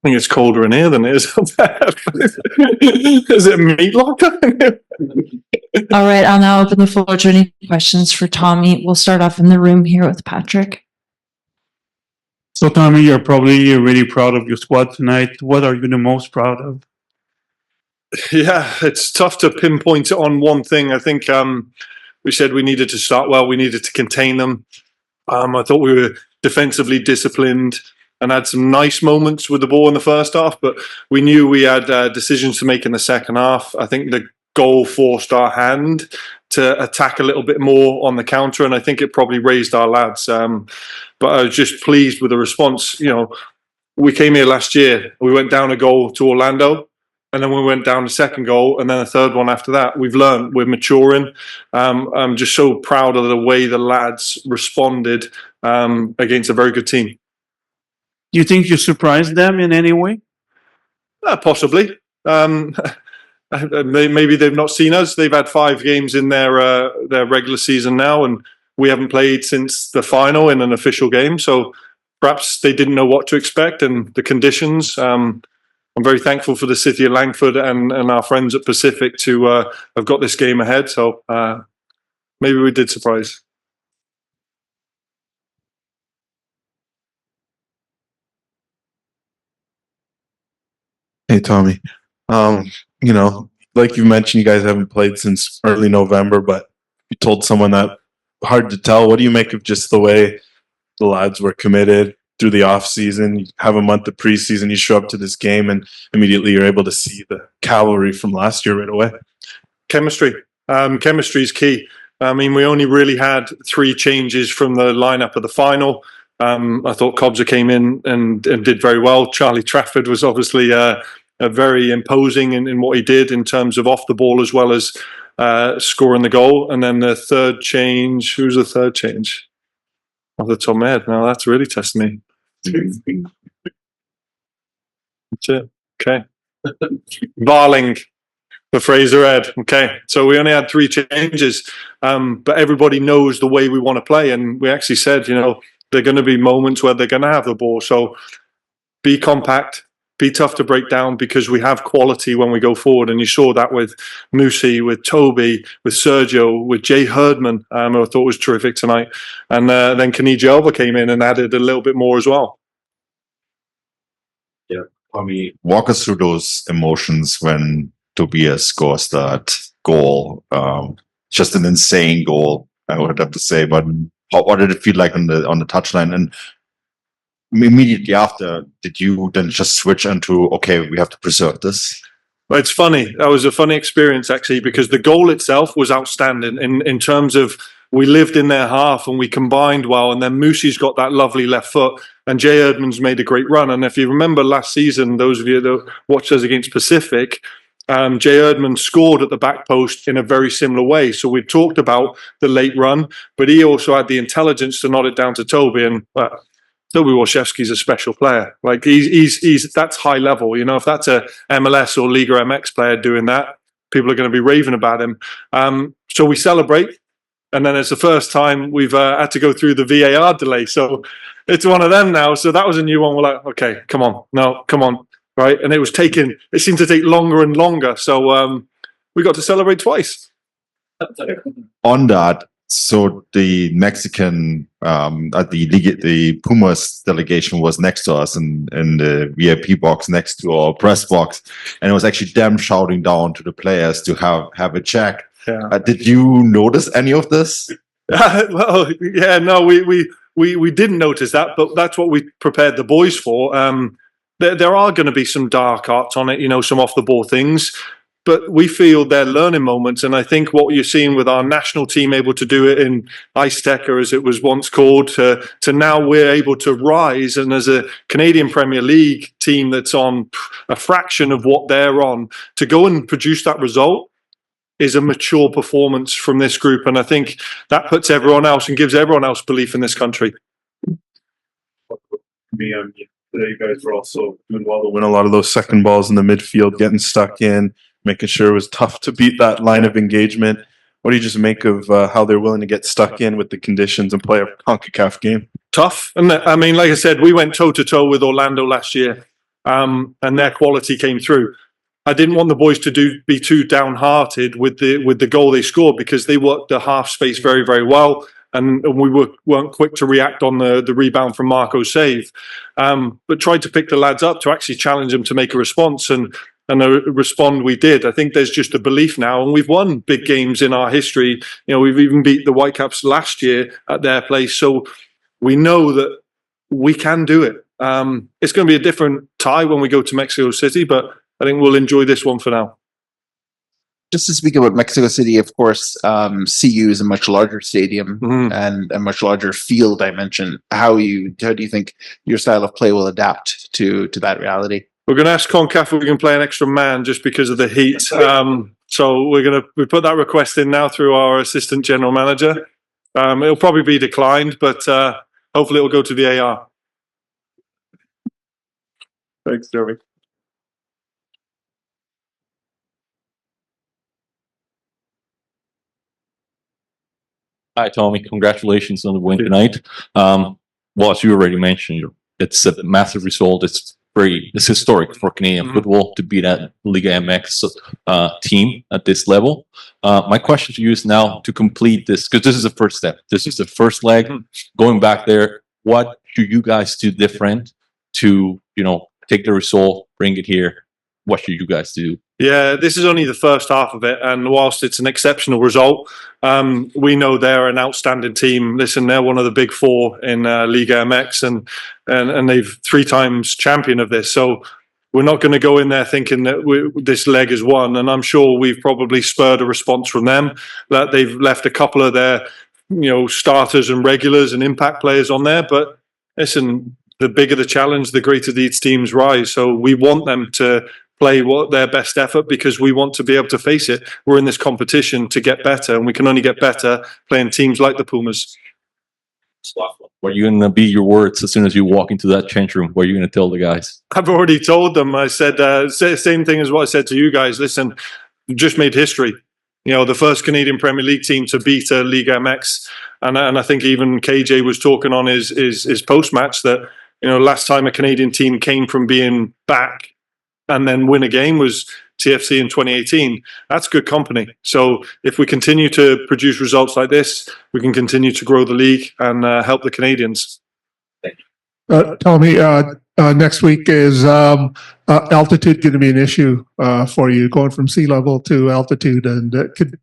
think it's colder in here than it is up there. Is it meat locker? All right, I'll now open the floor to any questions for Tommy. We'll start off in the room here with Patrick. So, Tommy, you're really proud of your squad tonight. What are you the most proud of? Yeah, it's tough to pinpoint it on one thing. I think we said we needed to start well. We needed to contain them. I thought we were defensively disciplined and had some nice moments with the ball in the first half, but we knew we had decisions to make in the second half. I think the goal forced our hand to attack a little bit more on the counter, and I think it probably raised our lads. But I was just pleased with the response. You know, we came here last year, we went down a goal to Orlando, and then we went down a second goal, and then a third one after that. We've learned, we're maturing. I'm just so proud of the way the lads responded against a very good team. Do you think you surprised them in any way? Possibly. Maybe they've not seen us. They've had 5 games in their regular season now, and we haven't played since the final in an official game. So perhaps they didn't know what to expect and the conditions. I'm very thankful for the city of Langford and our friends at Pacific to have got this game ahead. So maybe we did surprise. Hey, Tommy. You know, like you mentioned, you guys haven't played since early November, but you told someone that hard to tell. What do you make of just the way the lads were committed through the off season? You have a month of preseason, you show up to this game, and immediately you're able to see the cavalry from last year right away. Chemistry. Chemistry is key. I mean, we only really had 3 changes from the lineup of the final. I thought Cobza came in and did very well. Charlie Trafford was obviously very imposing in what he did in terms of off the ball as well as scoring the goal. And then the third change, who's the third change? Off the top of my head. Now that's really testing me. That's it. Okay. Varling for Fraser Ed. Okay. So we only had 3 changes, but everybody knows the way we want to play. And we actually said, you know, there are going to be moments where they're going to have the ball. So be compact, be tough to break down, because we have quality when we go forward. And you saw that with Moosey, with Toby, with Sergio, with Jay Herdman, who I thought was terrific tonight. And then Kaniji Alba came in and added a little bit more as well. Yeah, Tommy, walk us through those emotions when Tobias scores that goal. Just an insane goal, I would have to say. But what did it feel like on the touchline? And immediately after, did you then just switch into, okay, we have to preserve this? Well, it's funny. That was a funny experience, actually, because the goal itself was outstanding in terms of we lived in their half and we combined well. And then Moosey's got that lovely left foot, and Jay Erdman's made a great run. And if you remember last season, those of you that watched us against Pacific, Jay Erdman scored at the back post in a very similar way. So we talked about the late run, but he also had the intelligence to nod it down to Toby. And Toby Waszewski's a special player. Like he's that's high level. You know, if that's a MLS or Liga MX player doing that, people are going to be raving about him. So we celebrate, and then it's the first time we've had to go through the VAR delay. So it's one of them now. So that was a new one. We're like, okay, come on, no, come on. Right, and it seemed to take longer and longer, so we got to celebrate twice. On that, so the Mexican the Pumas delegation was next to us in the VIP box next to our press box, and it was actually them shouting down to the players to have a check. Yeah. Did you notice any of this? Well, yeah, no, we didn't notice that, but that's what we prepared the boys for. There are going to be some dark arts on it, you know, some off the ball things, but we feel they're learning moments. And I think what you're seeing with our national team able to do it in Ice Tecker, as it was once called, to now we're able to rise. And as a Canadian Premier League team that's on a fraction of what they're on, to go and produce that result is a mature performance from this group. And I think that puts everyone else and gives everyone else belief in this country. Today, you guys were also doing well to win a lot of those second balls in the midfield, getting stuck in, making sure it was tough to beat that line of engagement. What do you just make of how they're willing to get stuck in with the conditions and play a CONCACAF game? Tough. And I mean, like I said, we went toe-to-toe with Orlando last year. and their quality came through. I didn't want the boys to be too downhearted with the goal they scored, because they worked the half space very, very well, and we weren't quick to react on the rebound from Marco's save, but tried to pick the lads up to actually challenge them to make a response, and respond we did. I think there's just a belief now, and we've won big games in our history. We've even beat the Whitecaps last year at their place, so we know that we can do it. It's going to be a different tie when we go to Mexico City, but I think we'll enjoy this one for now. Just to speak about Mexico City, of course, CU is a much larger stadium and a much larger field dimension. How do you think your style of play will adapt to that reality? We're going to ask CONCACAF if we can play an extra man just because of the heat. So we put that request in now through our assistant general manager. It'll probably be declined, but hopefully it'll go to the AR. Thanks, Jeremy. Hi, Tommy. Congratulations on the win tonight. As you already mentioned, it's a massive result. It's historic for Canadian football to beat that Liga MX team at this level. My question to you is now, to complete this, because this is the first step. This is the first leg. Going back there, what should you guys do different to, take the result, bring it here? What should you guys do? Yeah, this is only the first half of it, and whilst it's an exceptional result, we know they're an outstanding team. Listen, they're one of the big four in Liga MX, and they've 3 times champion of this. So we're not going to go in there thinking that this leg is won. And I'm sure we've probably spurred a response from them, that they've left a couple of their, starters and regulars and impact players on there. But listen, the bigger the challenge, the greater these teams rise. So we want them to play their best effort, because we want to be able to face it. We're in this competition to get better, and we can only get better playing teams like the Pumas. What are you going to be your words as soon as you walk into that change room? What are you going to tell the guys? I've already told them. I said same thing as what I said to you guys. Listen, we just made history. The first Canadian Premier League team to beat a Liga MX, and I think even KJ was talking on his post match that last time a Canadian team came from being back and then win a game was TFC in 2018. That's good company. So if we continue to produce results like this, we can continue to grow the league and help the Canadians. Tommy, next week is altitude going to be an issue for you, going from sea level to altitude, and could,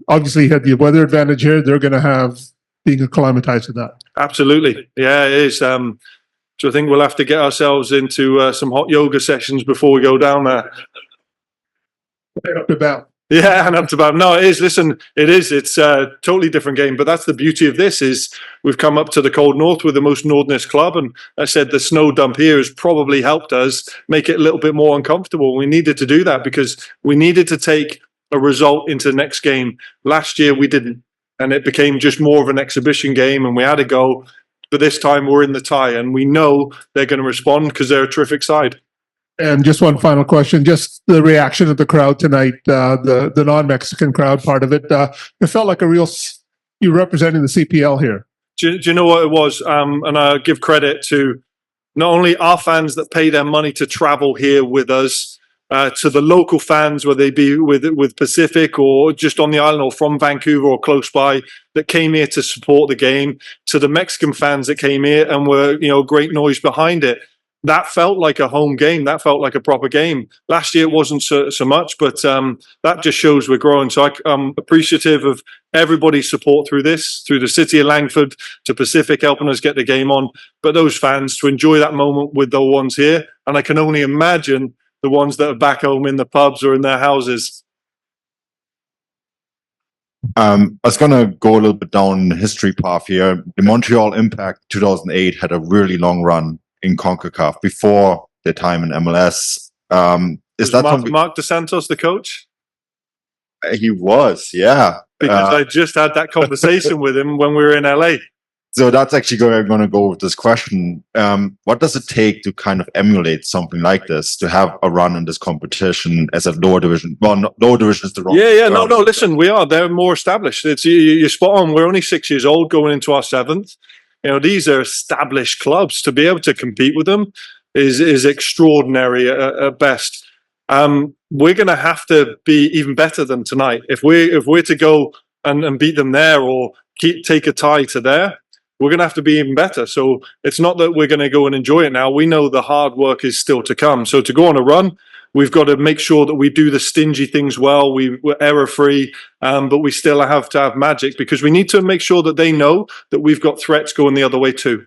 obviously you had the weather advantage here. They're going to have being acclimatized to that. Absolutely, yeah, it is. So I think we'll have to get ourselves into some hot yoga sessions before we go down there. Up to about. Yeah, and up to about. No, it is. Listen, it is. It's a totally different game. But that's the beauty of this, is we've come up to the cold north with the most northernest club. And I said the snow dump here has probably helped us make it a little bit more uncomfortable. We needed to do that because we needed to take a result into the next game. Last year we didn't. And it became just more of an exhibition game, and we had to go. But this time we're in the tie, and we know they're going to respond because they're a terrific side. And just one final question, just the reaction of the crowd tonight, the non-Mexican crowd part of it. It felt like you representing the CPL here. Do you know what it was? And I give credit to not only our fans that pay their money to travel here with us, to the local fans, whether they be with Pacific or just on the island or from Vancouver or close by, that came here to support the game, to the Mexican fans that came here and were, great noise behind it. That felt like a home game. That felt like a proper game. Last year it wasn't so much, but that just shows we're growing. So I'm appreciative of everybody's support through this, through the city of Langford to Pacific helping us get the game on. But those fans to enjoy that moment with the ones here, and I can only imagine the ones that are back home in the pubs or in their houses. I was going to go a little bit down the history path here. The Montreal Impact 2008 had a really long run in CONCACAF before their time in MLS. Is that Mark DeSantos the coach? He was, yeah. Because I just had that conversation with him when we were in LA. So that's actually going to go with this question. What does it take to kind of emulate something like this, to have a run in this competition as a lower division? Well, lower division is the wrong. Yeah. No. Listen, we are. They're more established. It's you're spot on. We're only 6 years old, going into our 7th. These are established clubs. To be able to compete with them, is extraordinary at best. We're going to have to be even better than tonight. If we're to go and beat them there, or take a tie to there, we're going to have to be even better. So it's not that we're going to go and enjoy it now. We know the hard work is still to come. So to go on a run, we've got to make sure that we do the stingy things well. We're error free, but we still have to have magic, because we need to make sure that they know that we've got threats going the other way too.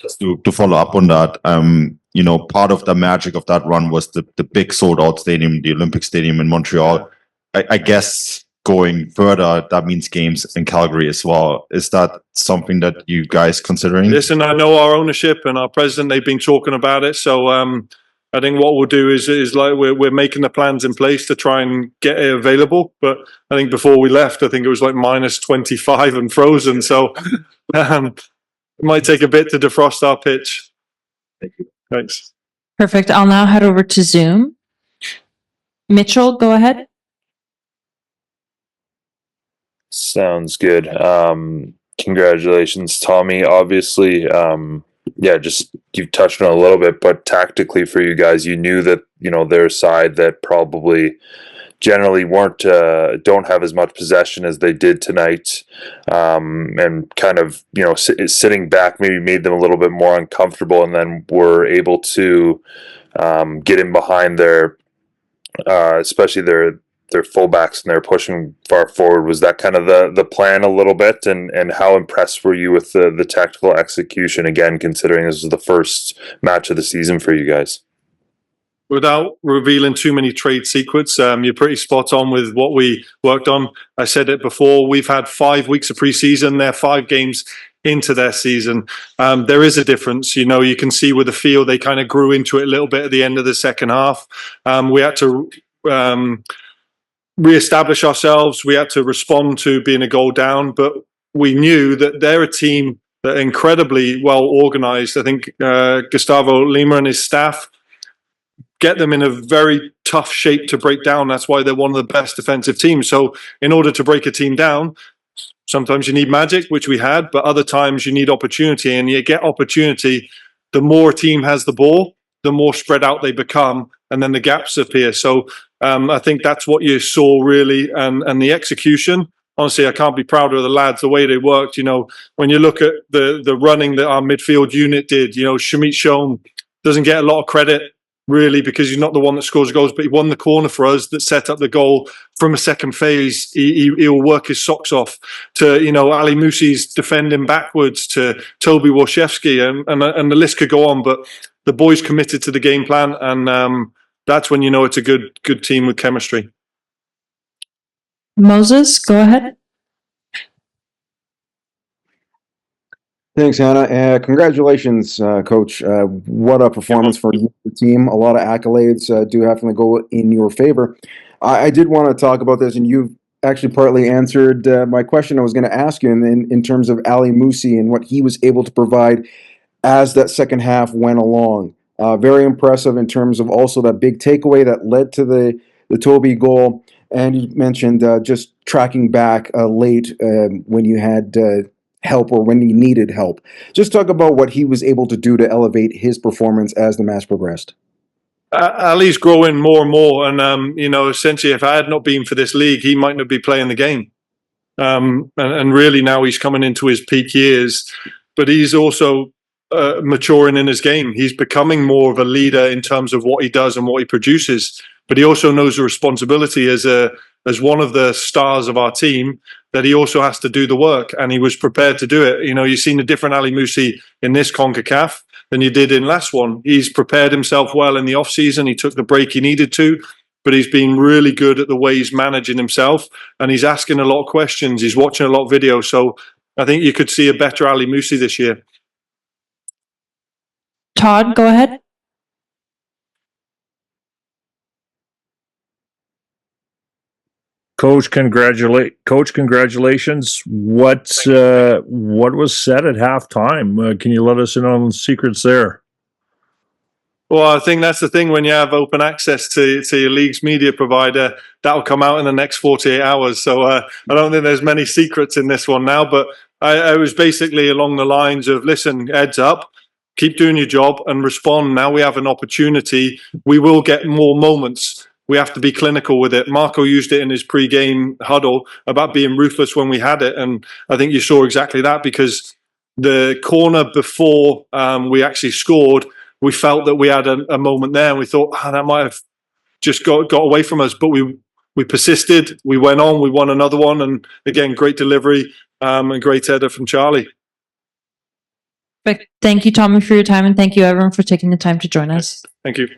Just to follow up on that, part of the magic of that run was the big sold out stadium, the Olympic Stadium in Montreal. I guess going further, that means games in Calgary as well. Is that something that you guys considering? Listen, I know our ownership and our president, they've been talking about it. So I think what we'll do is like we're making the plans in place to try and get it available. But I think before we left, I think it was like -25 and frozen. So it might take a bit to defrost our pitch. Thank you. Thanks. Perfect. I'll now head over to Zoom. Mitchell, go ahead. Sounds good. Congratulations, Tommy. Obviously, just you've touched on it a little bit, but tactically for you guys, you knew that, their side that probably generally don't have as much possession as they did tonight, and kind of, sitting back maybe made them a little bit more uncomfortable, and then were able to get in behind their, especially their fullbacks, and they're pushing far forward. Was that kind of the plan a little bit, and how impressed were you with the tactical execution, again, considering this was the first match of the season for you guys? Without revealing too many trade secrets, you're pretty spot on with what we worked on. I said it before, we've had 5 weeks of preseason. They're 5 games into their season. There is a difference. You can see with the field, they kind of grew into it a little bit at the end of the second half. We had to re-establish ourselves. We had to respond to being a goal down, but we knew that they're a team that are incredibly well organized. I think Gustavo Lima and his staff get them in a very tough shape to break down. That's why they're one of the best defensive teams. So in order to break a team down, sometimes you need magic, which we had, but other times you need opportunity, and you get opportunity. The more a team has the ball, the more spread out they become, and then the gaps appear. So I think that's what you saw really, and the execution. Honestly, I can't be prouder of the lads, the way they worked. When you look at the running that our midfield unit did, Shamit Shone doesn't get a lot of credit really, because he's not the one that scores goals, but he won the corner for us that set up the goal from a second phase. He'll work his socks off. To Ali Musi's defending backwards, to Toby Washewski, and the list could go on. But the boys committed to the game plan, and that's when you know it's a good team with chemistry. Moses, go ahead. Thanks, Hannah. Congratulations, Coach. What a performance for you, the team. A lot of accolades do have to go in your favor. I did want to talk about this, and you've actually partly answered my question I was going to ask you in terms of Ali Musi and what he was able to provide as that second half went along. Very impressive in terms of also that big takeaway that led to the Toby goal. And you mentioned just tracking back late when you had help, or when he needed help. Just talk about what he was able to do to elevate his performance as the match progressed. Ali's growing more and more, and essentially, if I had not been for this league, he might not be playing the game. And really, now he's coming into his peak years, but he's also maturing in his game. He's becoming more of a leader in terms of what he does and what he produces. But he also knows the responsibility as one of the stars of our team, that he also has to do the work, and he was prepared to do it. You've seen a different Ali Musi in this CONCACAF than you did in last one. He's prepared himself well in the off season. He took the break he needed to, but he's been really good at the way he's managing himself, and he's asking a lot of questions. He's watching a lot of videos. So I think you could see a better Ali Musi this year. Todd, go ahead. Coach, congratulations. What was said at halftime? Can you let us in on the secrets there? Well, I think that's the thing. When you have open access to your league's media provider, that'll come out in the next 48 hours. So I don't think there's many secrets in this one now. But I was basically along the lines of, listen, heads up. keep doing your job and respond. Now we have an opportunity. We will get more moments. We have to be clinical with it. Marco used it in his pre-game huddle about being ruthless when we had it. And I think you saw exactly that, because the corner before we actually scored, we felt that we had a moment there and we thought, that might have just got away from us. But we persisted, we went on, we won another one. And again, great delivery and great header from Charlie. Thank you, Tommy, for your time, and thank you, everyone, for taking the time to join us. Thank you.